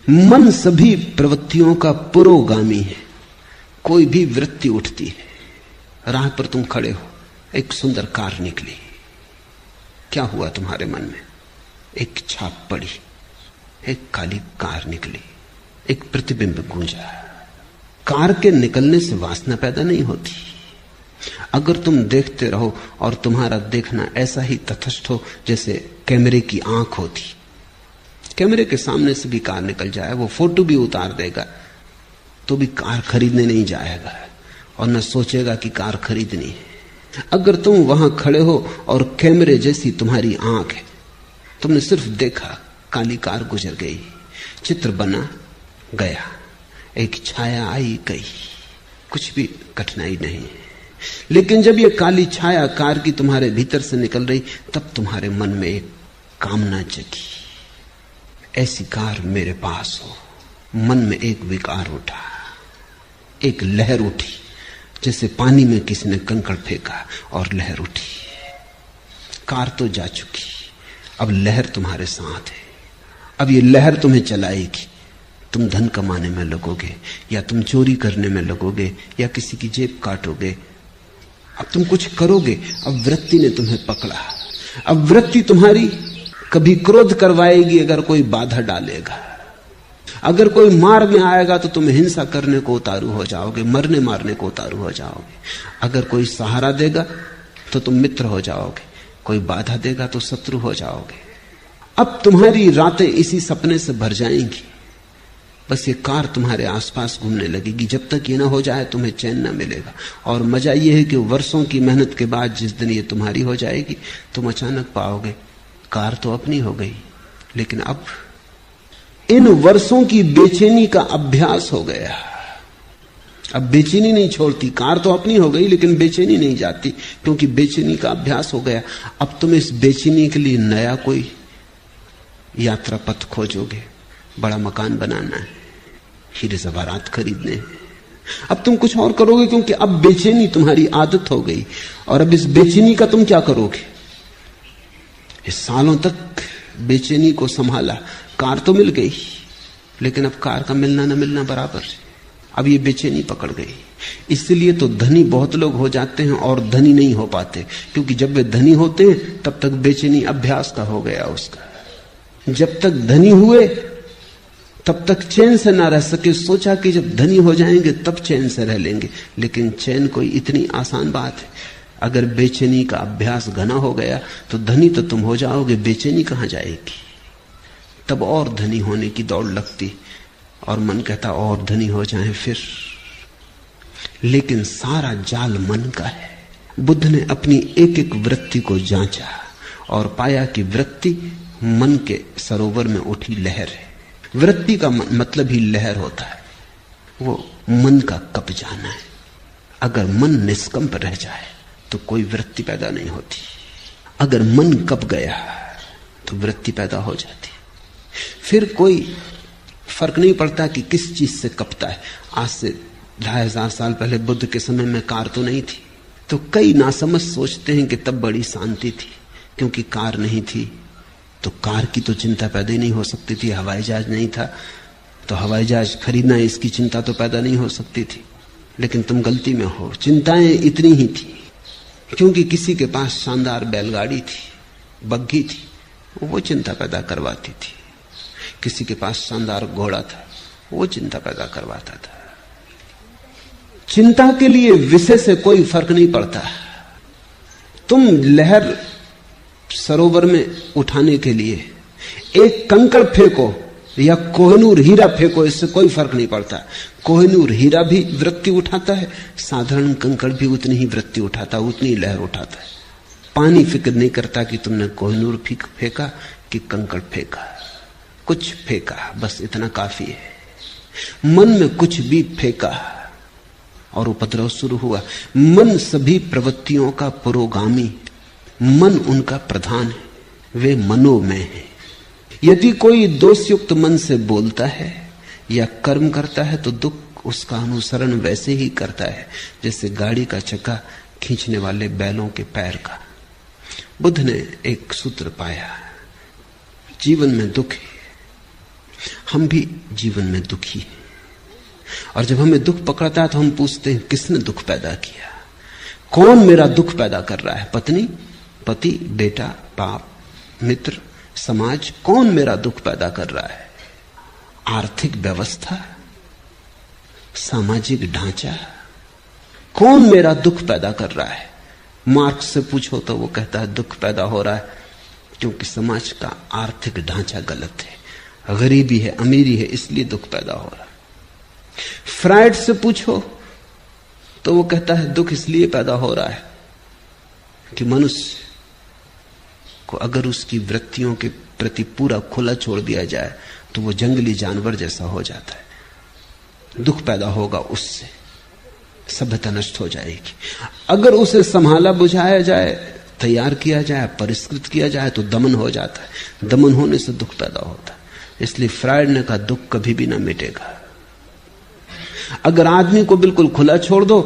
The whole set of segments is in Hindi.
मन सभी प्रवृत्तियों का पुरोगामी है। कोई भी वृत्ति उठती है। राह पर तुम खड़े हो, एक सुंदर कार निकली, क्या हुआ तुम्हारे मन में? एक छाप पड़ी, एक काली कार निकली, एक प्रतिबिंब गूंजा। कार के निकलने से वासना पैदा नहीं होती। अगर तुम देखते रहो और तुम्हारा देखना ऐसा ही तटस्थ हो जैसे कैमरे की आंख होती, कैमरे के सामने से भी कार निकल जाए, वो फोटो भी उतार देगा, तो भी कार खरीदने नहीं जाएगा और न सोचेगा कि कार खरीदनी है। अगर तुम वहां खड़े हो और कैमरे जैसी तुम्हारी आंख है, तुमने सिर्फ देखा, काली कार गुजर गई, चित्र बना गया, एक छाया आई गई, कुछ भी कठिनाई नहीं है। लेकिन जब ये काली छाया कार की तुम्हारे भीतर से निकल रही, तब तुम्हारे मन में एक कामना जगी, ऐसी कार मेरे पास हो। मन में एक विकार उठा, एक लहर उठी, जैसे पानी में किसी ने कंकड़ फेंका और लहर उठी। कार तो जा चुकी, अब लहर तुम्हारे साथ है। अब ये लहर तुम्हें चलाएगी। तुम धन कमाने में लगोगे, या तुम चोरी करने में लगोगे, या किसी की जेब काटोगे। अब तुम कुछ करोगे। अब वृत्ति ने तुम्हें पकड़ा। अब वृत्ति तुम्हारी कभी क्रोध करवाएगी अगर कोई बाधा डालेगा। अगर कोई मार में आएगा तो तुम हिंसा करने को उतारू हो जाओगे, मरने मारने को उतारू हो जाओगे। अगर कोई सहारा देगा तो तुम मित्र हो जाओगे, कोई बाधा देगा तो शत्रु हो जाओगे। अब तुम्हारी रातें इसी सपने से भर जाएंगी। बस ये कार तुम्हारे आसपास घूमने लगेगी। जब तक ये ना हो जाए तुम्हें चैन ना मिलेगा। और मजा ये है कि वर्षों की मेहनत के बाद जिस दिन ये तुम्हारी हो जाएगी, तुम अचानक पाओगे कार तो अपनी हो गई, लेकिन अब इन वर्षों की बेचैनी का अभ्यास हो गया। अब बेचैनी नहीं छोड़ती। कार तो अपनी हो गई, लेकिन बेचैनी नहीं जाती, क्योंकि बेचैनी का अभ्यास हो गया। अब तुम इस बेचैनी के लिए नया कोई यात्रा पथ खोजोगे। बड़ा मकान बनाना है, हीरे जवाहरात खरीदने हैं। अब तुम कुछ और करोगे, क्योंकि अब बेचैनी तुम्हारी आदत हो गई। और अब इस बेचैनी का तुम क्या करोगे? इस सालों तक बेचैनी को संभाला, कार तो मिल गई, लेकिन अब कार का मिलना न मिलना बराबर है। अब ये बेचैनी पकड़ गई। इसलिए तो धनी बहुत लोग हो जाते हैं और धनी नहीं हो पाते, क्योंकि जब वे धनी होते हैं तब तक बेचैनी अभ्यास का हो गया उसका। जब तक धनी हुए तब तक चैन से ना रह सके। सोचा कि जब धनी हो जाएंगे तब चैन से रह लेंगे, लेकिन चैन कोई इतनी आसान बात है। अगर बेचैनी का अभ्यास घना हो गया तो धनी तो तुम हो जाओगे, बेचैनी कहां जाएगी? तब और धनी होने की दौड़ लगती और मन कहता और धनी हो जाएं फिर। लेकिन सारा जाल मन का है। बुद्ध ने अपनी एक एक वृत्ति को जांचा और पाया कि वृत्ति मन के सरोवर में उठी लहर है। वृत्ति का मतलब ही लहर होता है, वो मन का कप जाना है। अगर मन निष्कंप रह जाए तो कोई वृत्ति पैदा नहीं होती। अगर मन कप गया तो वृत्ति पैदा हो जाती। फिर कोई फर्क नहीं पड़ता कि किस चीज से कपता है। आज से 2500 साल पहले बुद्ध के समय में कार तो नहीं थी, तो कई नासमझ सोचते हैं कि तब बड़ी शांति थी, क्योंकि कार नहीं थी तो कार की तो चिंता पैदा ही नहीं हो सकती थी। हवाई जहाज नहीं था तो हवाई जहाज खरीदना, इसकी चिंता तो पैदा नहीं हो सकती थी। लेकिन तुम गलती में हो, चिंताएं इतनी ही थी, क्योंकि किसी के पास शानदार बैलगाड़ी थी, बग्घी थी, वो चिंता पैदा करवाती थी। किसी के पास शानदार घोड़ा था, वो चिंता पैदा करवाता था। चिंता के लिए विषय से कोई फर्क नहीं पड़ता। तुम लहर सरोवर में उठाने के लिए एक कंकड़ फेंको या कोहिनूर हीरा फेंको, इससे कोई फर्क नहीं पड़ता। कोहिनूर हीरा भी वृत्ति उठाता है, साधारण कंकड़ भी उतनी ही वृत्ति उठाता, उतनी लहर उठाता है। पानी फिक्र नहीं करता कि तुमने कोहिनूर फेंका कि कंकड़ फेंका। कुछ फेंका, बस इतना काफी है। मन में कुछ भी फेंका और उपद्रव शुरू हुआ। मन सभी प्रवृत्तियों का पुरोगामी, मन उनका प्रधान है, वे मनोमय है। यदि कोई दोषयुक्त मन से बोलता है या कर्म करता है तो दुख उसका अनुसरण वैसे ही करता है जैसे गाड़ी का चक्का खींचने वाले बैलों के पैर का। बुद्ध ने एक सूत्र पाया, जीवन में दुख है, हम भी जीवन में दुखी हैं, और जब हमें दुख पकड़ता है तो हम पूछते हैं किसने दुख पैदा किया, कौन मेरा दुख पैदा कर रहा है? पत्नी, पति, बेटा, बाप, मित्र, समाज, कौन मेरा दुख पैदा कर रहा है? आर्थिक व्यवस्था, सामाजिक ढांचा, कौन मेरा दुख पैदा कर रहा है? मार्क्स से पूछो तो वो कहता है दुख पैदा हो रहा है क्योंकि समाज का आर्थिक ढांचा गलत है, गरीबी है, अमीरी है, इसलिए दुख पैदा हो रहा है। फ्रायड से पूछो तो वो कहता है दुख इसलिए पैदा हो रहा है कि मनुष्य को अगर उसकी वृत्तियों के प्रति पूरा खुला छोड़ दिया जाए तो वो जंगली जानवर जैसा हो जाता है। दुख पैदा होगा उससे, सभ्यता नष्ट हो जाएगी। अगर उसे संभाला बुझाया जाए, तैयार किया जाए, परिष्कृत किया जाए तो दमन हो जाता है। दमन होने से दुख पैदा होता है। इसलिए फ्रायड ने कहा दुख कभी भी ना मिटेगा। अगर आदमी को बिल्कुल खुला छोड़ दो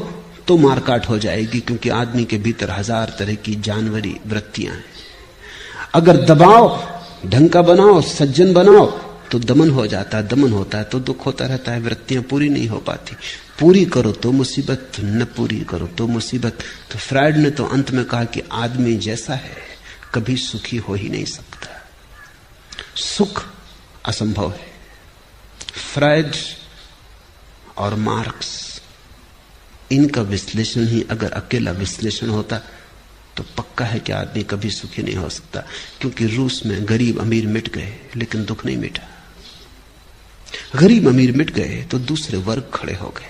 तो मारकाट हो जाएगी, क्योंकि आदमी के भीतर 1000 तरह की जानवरी वृत्तियां हैं। अगर दबाओ, ढंग का बनाओ, सज्जन बनाओ तो दमन हो जाता है। दमन होता है तो दुख होता रहता है, वृत्तियां पूरी नहीं हो पाती। पूरी करो तो मुसीबत, न पूरी करो तो मुसीबत। तो फ्रायड ने तो अंत में कहा कि आदमी जैसा है कभी सुखी हो ही नहीं सकता, सुख असंभव है। फ्रायड और मार्क्स, इनका विश्लेषण ही अगर अकेला विश्लेषण होता तो पक्का है कि आदमी कभी सुखी नहीं हो सकता, क्योंकि रूस में गरीब अमीर मिट गए लेकिन दुख नहीं मिटा। गरीब अमीर मिट गए तो दूसरे वर्ग खड़े हो गए।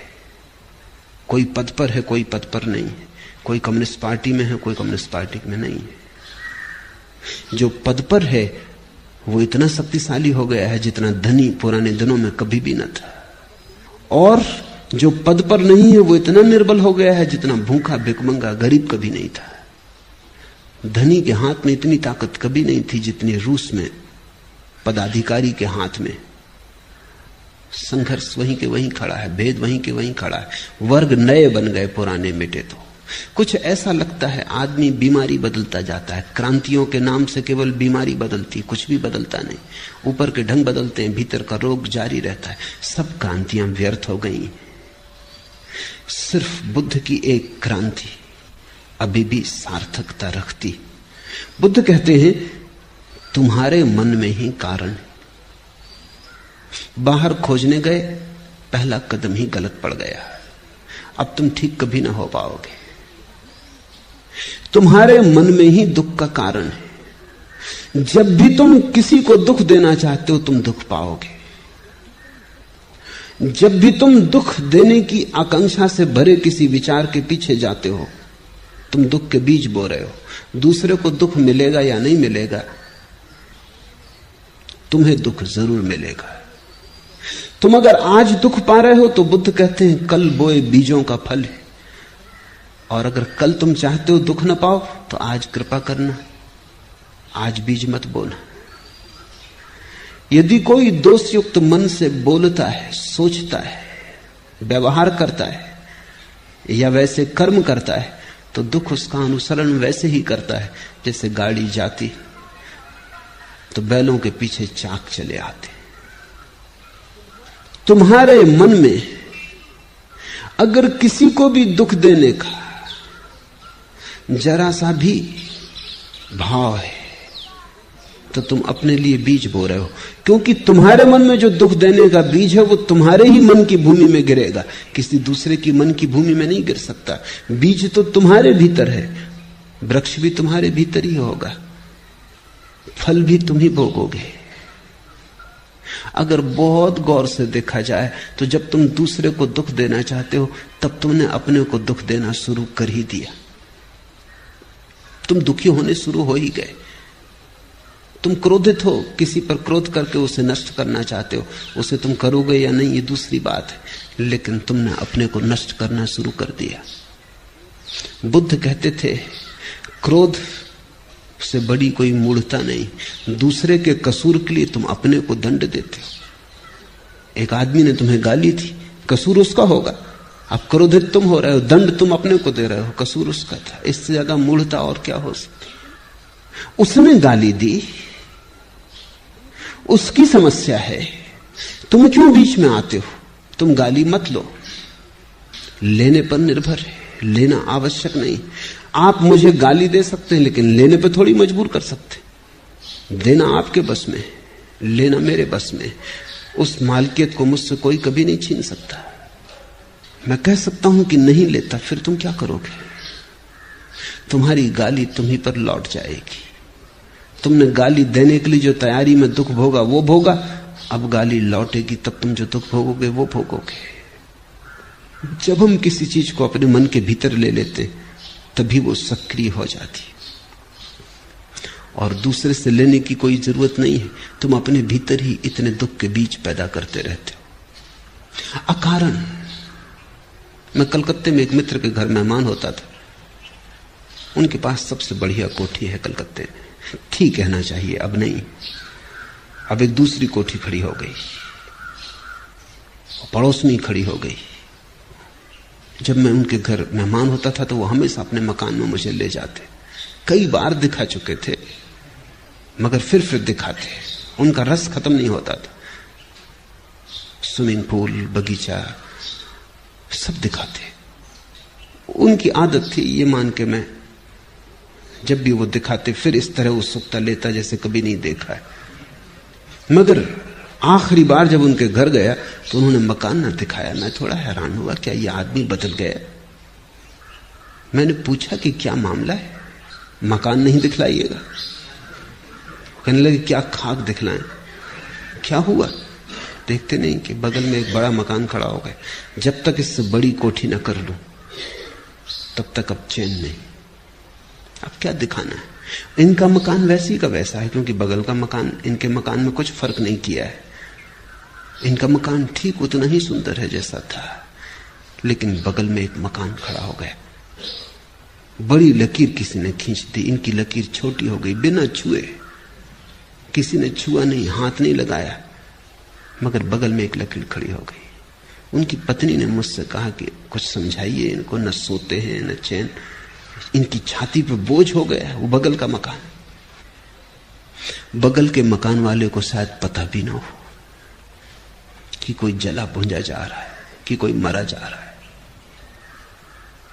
कोई पद पर है, कोई पद पर नहीं है, कोई कम्युनिस्ट पार्टी में है, कोई कम्युनिस्ट पार्टी में नहीं है। जो पद पर है वो इतना शक्तिशाली हो गया है जितना धनी पुराने दिनों में कभी भी न था, और जो पद पर नहीं है वो इतना निर्बल हो गया है जितना भूखा भिखमंगा गरीब कभी नहीं था। धनी के हाथ में इतनी ताकत कभी नहीं थी जितनी रूस में पदाधिकारी के हाथ में। संघर्ष वहीं के वहीं खड़ा है, भेद वहीं के वहीं खड़ा है। वर्ग नए बन गए, पुराने मिटे। तो कुछ ऐसा लगता है आदमी बीमारी बदलता जाता है। क्रांतियों के नाम से केवल बीमारी बदलती, कुछ भी बदलता नहीं। ऊपर के ढंग बदलते हैं, भीतर का रोग जारी रहता है। सब क्रांतियां व्यर्थ हो गई। सिर्फ बुद्ध की एक क्रांति अभी भी सार्थकता रखती। बुद्ध कहते हैं तुम्हारे मन में ही कारण है। बाहर खोजने गए, पहला कदम ही गलत पड़ गया, अब तुम ठीक कभी ना हो पाओगे। तुम्हारे मन में ही दुख का कारण है। जब भी तुम किसी को दुख देना चाहते हो तुम दुख पाओगे। जब भी तुम दुख देने की आकांक्षा से भरे किसी विचार के पीछे जाते हो तुम दुख के बीज बो रहे हो। दूसरे को दुख मिलेगा या नहीं मिलेगा, तुम्हें दुख जरूर मिलेगा। तुम अगर आज दुख पा रहे हो तो बुद्ध कहते हैं कल बोए बीजों का फल है। और अगर कल तुम चाहते हो दुख न पाओ तो आज कृपा करना, आज बीज मत बोना। यदि कोई दोषयुक्त मन से बोलता है, सोचता है, व्यवहार करता है या वैसे कर्म करता है तो दुख उसका अनुसरण वैसे ही करता है जैसे गाड़ी जाती तो बैलों के पीछे चाक चले आते। तुम्हारे मन में अगर किसी को भी दुख देने का जरा सा भी भाव है तो तुम अपने लिए बीज बो रहे हो, क्योंकि तुम्हारे मन में जो दुख देने का बीज है वो तुम्हारे ही मन की भूमि में गिरेगा, किसी दूसरे की मन की भूमि में नहीं गिर सकता। बीज तो तुम्हारे भीतर है, वृक्ष भी तुम्हारे भीतर ही होगा, फल भी तुम ही भोगोगे। अगर बहुत गौर से देखा जाए तो जब तुम दूसरे को दुख देना चाहते हो तब तुमने अपने को दुख देना शुरू कर ही दिया। तुम दुखी होने शुरू हो ही गए। तुम क्रोधित हो, किसी पर क्रोध करके उसे नष्ट करना चाहते हो, उसे तुम करोगे या नहीं ये दूसरी बात है, लेकिन तुमने अपने को नष्ट करना शुरू कर दिया। बुद्ध कहते थे क्रोध से बड़ी कोई मूढ़ता नहीं। दूसरे के कसूर के लिए तुम अपने को दंड देते हो। एक आदमी ने तुम्हें गाली थी, कसूर उसका होगा, अब क्रोधित तुम हो रहे हो, दंड तुम अपने को दे रहे हो, कसूर उसका था। इससे ज्यादा मूढ़ता और क्या हो सकती। उसने गाली दी, उसकी समस्या है, तुम क्यों बीच में आते हो? तुम गाली मत लो, लेने पर निर्भर है, लेना आवश्यक नहीं। आप मुझे गाली दे सकते हैं, लेकिन लेने पर थोड़ी मजबूर कर सकते। देना आपके बस में, लेना मेरे बस में। उस मालकियत को मुझसे कोई कभी नहीं छीन सकता। मैं कह सकता हूं कि नहीं लेता, फिर तुम क्या करोगे? तुम्हारी गाली तुम्ही पर लौट जाएगी। तुमने गाली देने के लिए जो तैयारी में दुख भोगा वो भोगा, अब गाली लौटेगी तब तुम जो दुख भोगोगे वो भोगोगे। जब हम किसी चीज को अपने मन के भीतर ले लेते तभी वो सक्रिय हो जाती, और दूसरे से लेने की कोई जरूरत नहीं है। तुम अपने भीतर ही इतने दुख के बीज पैदा करते रहते हो अकारण। मैं कलकत्ते में एक मित्र के घर मेहमान होता था। उनके पास सबसे बढ़िया कोठी है कलकत्ते में, थी कहना चाहिए, अब नहीं। अब एक दूसरी कोठी खड़ी हो गई, पड़ोस में ही खड़ी हो गई। जब मैं उनके घर मेहमान होता था तो वो हमेशा अपने मकान में मुझे ले जाते। कई बार दिखा चुके थे, मगर फिर दिखाते। उनका रस खत्म नहीं होता था। स्विमिंग पूल, बगीचा, सब दिखाते। उनकी आदत थी, ये मान के मैं जब भी वो दिखाते फिर इस तरह उत्सुकता लेता जैसे कभी नहीं देखा है। मगर आखिरी बार जब उनके घर गया तो उन्होंने मकान न दिखाया। मैं थोड़ा हैरान हुआ, क्या ये आदमी बदल गया? मैंने पूछा कि क्या मामला है, मकान नहीं दिखलाइएगा? कहने लगे क्या खाक दिखलाएं, क्या हुआ? देखते नहीं कि बगल में एक बड़ा मकान खड़ा हो गया। जब तक इससे बड़ी कोठी ना कर लूं तब तक अब चैन नहीं। अब क्या दिखाना है? इनका मकान वैसी का वैसा है, क्योंकि बगल का मकान, इनके मकान में कुछ फर्क नहीं किया है। इनका मकान ठीक उतना ही सुंदर है जैसा था, लेकिन बगल में एक मकान खड़ा हो गया। बड़ी लकीर किसी ने खींच दी, इनकी लकीर छोटी हो गई बिना छुए। किसी ने छुआ नहीं, हाथ नहीं लगाया, मगर बगल में एक लकीर खड़ी हो गई। उनकी पत्नी ने मुझसे कहा कि कुछ समझाइए इनको, न सोते हैं न चैन, इनकी छाती पे बोझ हो गया वो बगल का मकान। बगल के मकान वाले को शायद पता भी ना हो कि कोई जला भुंजा जा रहा है, कि कोई मरा जा रहा है,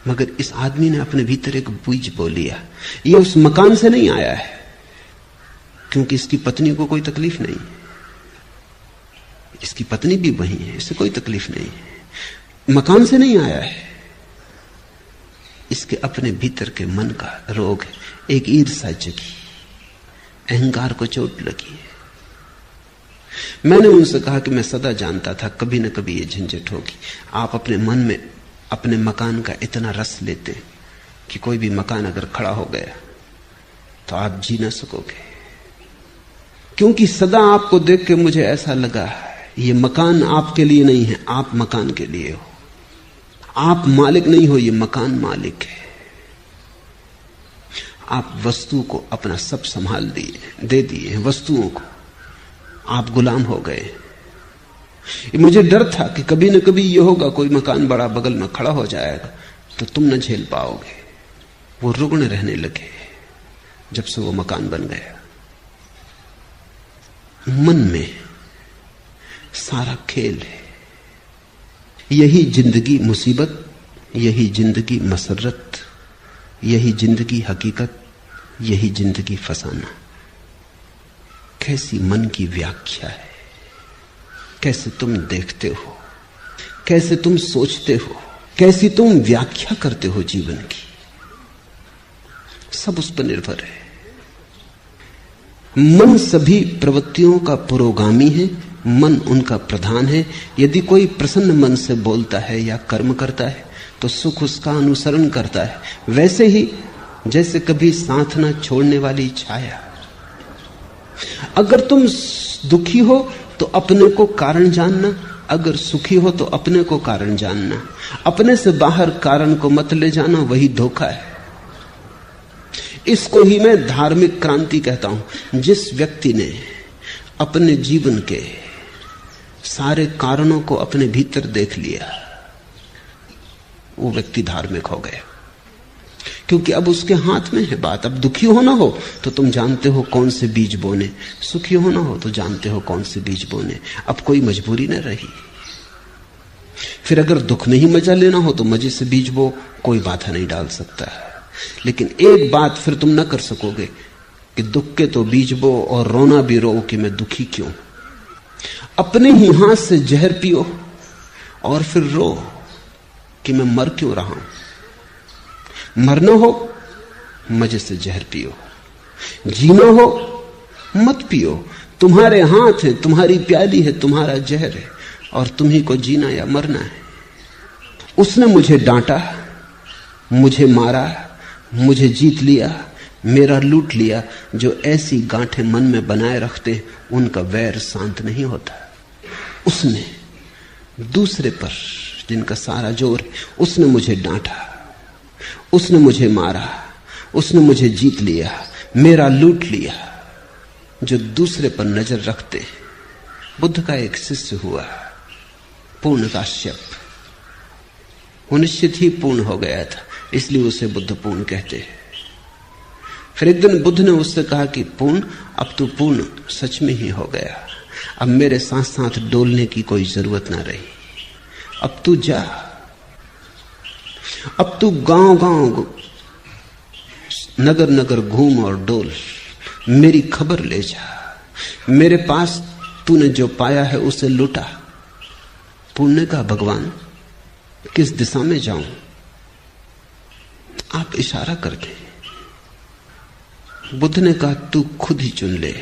मगर इस आदमी ने अपने भीतर एक बीज बो लिया। ये उस मकान से नहीं आया है, क्योंकि इसकी पत्नी को कोई तकलीफ नहीं, इसकी पत्नी भी वही है, इसे कोई तकलीफ नहीं है। मकान से नहीं आया है, इसके अपने भीतर के मन का रोग है। एक ईर्ष्या जगी, अहंकार को चोट लगी है। मैंने उनसे कहा कि मैं सदा जानता था कभी न कभी ये झंझट होगी। आप अपने मन में अपने मकान का इतना रस लेते कि कोई भी मकान अगर खड़ा हो गया तो आप जी ना सकोगे। क्योंकि सदा आपको देख के मुझे ऐसा लगा ये मकान आपके लिए नहीं है, आप मकान के लिए हो। आप मालिक नहीं हो, ये मकान मालिक है। आप वस्तु को अपना सब संभाल दिए, दे दिए वस्तुओं को, आप गुलाम हो गए। मुझे डर था कि कभी न कभी ये होगा, कोई मकान बड़ा बगल में खड़ा हो जाएगा तो तुम न झेल पाओगे। वो रुग्ण रहने लगे जब से वो मकान बन गया। मन में सारा खेल है। यही जिंदगी मुसीबत, यही जिंदगी मसरत, यही जिंदगी हकीकत, यही जिंदगी फसाना। कैसी मन की व्याख्या है, कैसे तुम देखते हो, कैसे तुम सोचते हो, कैसी तुम व्याख्या करते हो जीवन की, सब उस पर निर्भर है। मन सभी प्रवृत्तियों का पुरोगामी है, मन उनका प्रधान है। यदि कोई प्रसन्न मन से बोलता है या कर्म करता है तो सुख उसका अनुसरण करता है, वैसे ही जैसे कभी साथ ना छोड़ने वाली छाया। अगर तुम दुखी हो तो अपने को कारण जानना, अगर सुखी हो तो अपने को कारण जानना। अपने से बाहर कारण को मत ले जाना, वही धोखा है। इसको ही मैं धार्मिक क्रांति कहता हूं। जिस व्यक्ति ने अपने जीवन के सारे कारणों को अपने भीतर देख लिया, वो व्यक्ति धार्मिक हो गया। क्योंकि अब उसके हाथ में है बात। अब दुखी होना हो तो तुम जानते हो कौन से बीज बोने, सुखी होना हो तो जानते हो कौन से बीज बोने। अब कोई मजबूरी न रही। फिर अगर दुख में ही मजा लेना हो तो मजे से बीज बो, कोई बाधा नहीं डाल सकता। लेकिन एक बात फिर तुम न कर सकोगे कि दुख के तो बीज बो और रोना भी रो कि मैं दुखी क्यों। अपने ही हाथ से जहर पियो और फिर रो कि मैं मर क्यों रहा हूं। मरना हो मजे से जहर पियो, जीना हो मत पियो। तुम्हारे हाथ है, तुम्हारी प्याली है, तुम्हारा जहर है और तुम्ही को जीना या मरना है। उसने मुझे डांटा, मुझे मारा, मुझे जीत लिया, मेरा लूट लिया। जो ऐसी गांठें मन में बनाए रखते उनका वैर शांत नहीं होता। उसने दूसरे पर जिनका सारा जोर है, उसने मुझे डांटा, उसने मुझे मारा, उसने मुझे जीत लिया, मेरा लूट लिया। जो दूसरे पर नजर रखते। बुद्ध का एक शिष्य हुआ पूर्ण काश्यप। वो निश्चित ही पूर्ण हो गया था, इसलिए उसे बुद्ध पूर्ण कहते हैं। फिर एक दिन बुद्ध ने उससे कहा कि पूर्ण, अब तू पूर्ण सच में ही हो गया। अब मेरे साथ साथ डोलने की कोई जरूरत ना रही। अब तू जा, अब तू गांव गांव नगर नगर घूम और डोल, मेरी खबर ले जा। मेरे पास तूने जो पाया है उसे लुटा। पूर्ण ने कहा, भगवान किस दिशा में जाऊं? आप इशारा कर दें। बुद्ध ने कहा, तू खुद ही चुन ले।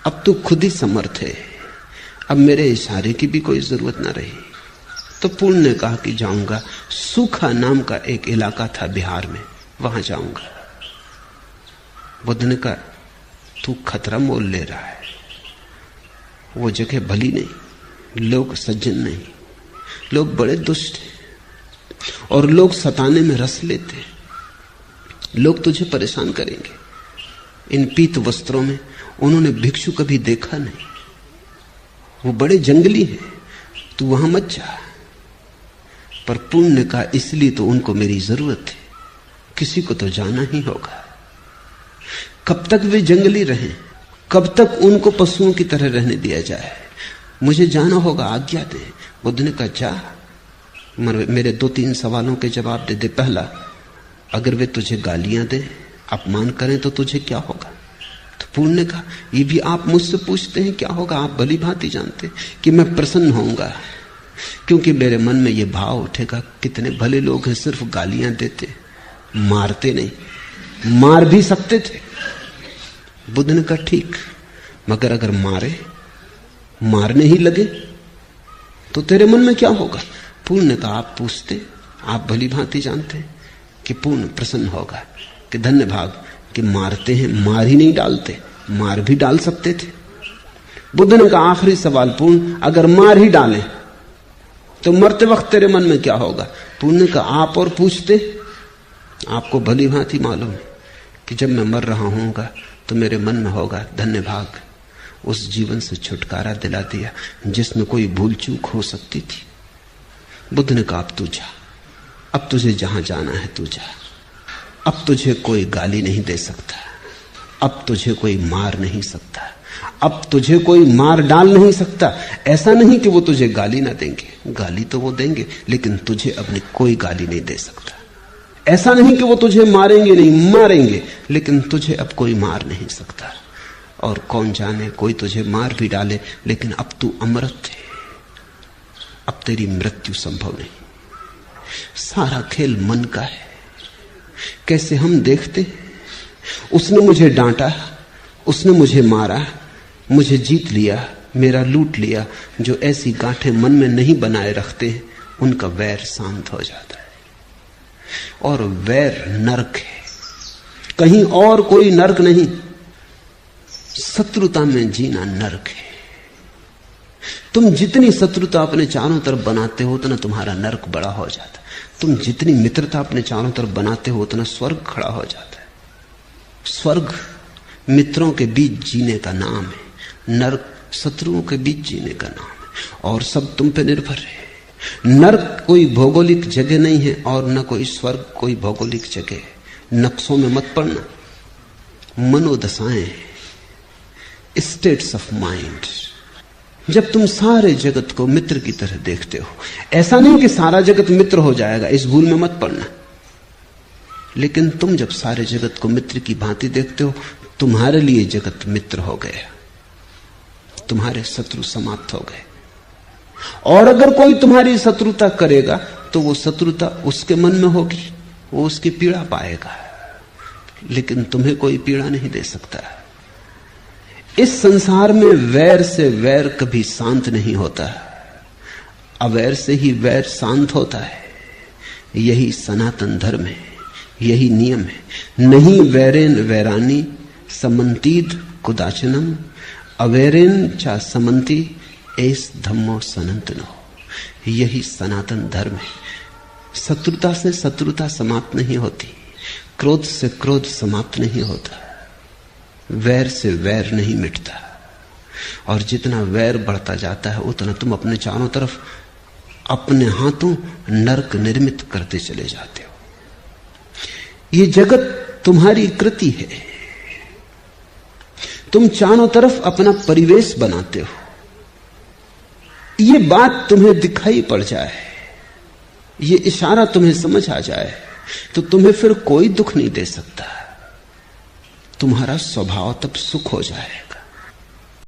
अब तू खुद ही समर्थ है, अब मेरे इशारे की भी कोई जरूरत ना रही। तो पूर्ण ने कहा कि जाऊंगा। सूखा नाम का एक इलाका था बिहार में, वहां जाऊंगा। बुद्ध ने कहा, तू खतरा मोल ले रहा है। वो जगह भली नहीं, लोग सज्जन नहीं, लोग बड़े दुष्ट हैं और लोग सताने में रस लेते हैं। लोग तुझे परेशान करेंगे। इन पीत वस्त्रों में उन्होंने भिक्षु कभी देखा नहीं, वो बड़े जंगली हैं, तू वहां मत जा। पर पूर्ण ने कहा, इसलिए तो उनको मेरी जरूरत है, किसी को तो जाना ही होगा। कब तक वे जंगली रहें? कब तक उनको पशुओं की तरह रहने दिया जाए? मुझे जाना होगा, आज्ञा दे। बुद्ध ने कहा, जा, मेरे 2-3 सवालों के जवाब दे दे। पहला, अगर वे तुझे गालियां दे, अपमान करें तो तुझे क्या होगा? तो पूर्ण ने कहा, ये भी आप मुझसे पूछते हैं क्या होगा? आप भली भांति जानते कि मैं प्रसन्न होऊंगा, क्योंकि मेरे मन में यह भाव उठेगा, कितने भले लोग हैं, सिर्फ गालियां देते, मारते नहीं। मार भी सकते थे। बुद्ध ने कहा, ठीक, मगर अगर मारने ही लगे तो तेरे मन में क्या होगा? पूर्ण ने कहा, आप पूछते, आप भली भांति जानते हैं कि पूर्ण प्रसन्न होगा कि धन्य भाग कि मारते हैं, मार ही नहीं डालते, मार भी डाल सकते थे। बुद्ध ने कहा, आखिरी सवाल पूर्ण, अगर मार ही डालें तो मरते वक्त तेरे मन में क्या होगा? पूर्ण ने कहा, आप और पूछते, आपको भली भांति मालूम है कि जब मैं मर रहा हूंगा तो मेरे मन में होगा, धन्य भाग, उस जीवन से छुटकारा दिला दिया जिसमें कोई भूल चूक हो सकती थी। बुद्ध ने कहा, अब तू जा, अब तुझे जहां जाना है तू जा। अब तुझे कोई गाली नहीं दे सकता, अब तुझे कोई मार नहीं सकता, अब तुझे कोई मार डाल नहीं सकता। ऐसा नहीं कि वो तुझे गाली ना देंगे, गाली तो वो देंगे, लेकिन तुझे अपनी कोई गाली नहीं दे सकता। ऐसा नहीं कि वो तुझे मारेंगे नहीं, मारेंगे, लेकिन तुझे अब कोई मार नहीं सकता। और कौन जाने, कोई तुझे मार भी डाले, लेकिन अब तू अमृत है, अब तेरी मृत्यु संभव नहीं। सारा खेल मन का है। कैसे हम देखते, उसने मुझे डांटा, उसने मुझे मारा, मुझे जीत लिया, मेरा लूट लिया। जो ऐसी गांठें मन में नहीं बनाए रखते उनका वैर शांत हो जाता है। और वैर नरक है, कहीं और कोई नरक नहीं। शत्रुता में जीना नरक है। तुम जितनी शत्रुता अपने चारों तरफ बनाते हो उतना तुम्हारा नरक बड़ा हो जाता है। तुम जितनी मित्रता अपने चारों तरफ बनाते हो उतना स्वर्ग खड़ा हो जाता है। स्वर्ग मित्रों के बीच जीने का नाम है, नरक शत्रुओं के बीच जीने का नाम है। और सब तुम पे निर्भर है। नरक कोई भौगोलिक जगह नहीं है और न कोई स्वर्ग कोई भौगोलिक जगह है। नक्शों में मत पड़ना। मनोदशाएं, स्टेट्स ऑफ माइंड। जब तुम सारे जगत को मित्र की तरह देखते हो, ऐसा नहीं कि सारा जगत मित्र हो जाएगा, इस भूल में मत पड़ना। लेकिन तुम जब सारे जगत को मित्र की भांति देखते हो, तुम्हारे लिए जगत मित्र हो गया, तुम्हारे शत्रु समाप्त हो गए। और अगर कोई तुम्हारी शत्रुता करेगा तो वो शत्रुता उसके मन में होगी, वो उसकी पीड़ा पाएगा, लेकिन तुम्हें कोई पीड़ा नहीं दे सकता। इस संसार में वैर से वैर कभी शांत नहीं होता, अवैर से ही वैर शांत होता है। यही सनातन धर्म है, यही नियम है। नहीं वैरेन वैरानी समंतीद कुदाचनम, अवैरेन चा समंती एस धम्मो सनातनो। यही सनातन धर्म है। शत्रुता से शत्रुता समाप्त नहीं होती, क्रोध से क्रोध समाप्त नहीं होता, वैर से वैर नहीं मिटता। और जितना वैर बढ़ता जाता है उतना तुम अपने चारों तरफ अपने हाथों नरक निर्मित करते चले जाते हो। ये जगत तुम्हारी कृति है, तुम चारों तरफ अपना परिवेश बनाते हो। ये बात तुम्हें दिखाई पड़ जाए, ये इशारा तुम्हें समझ आ जाए, तो तुम्हें फिर कोई दुख नहीं दे सकता। तुम्हारा स्वभाव तब सुख हो जाएगा।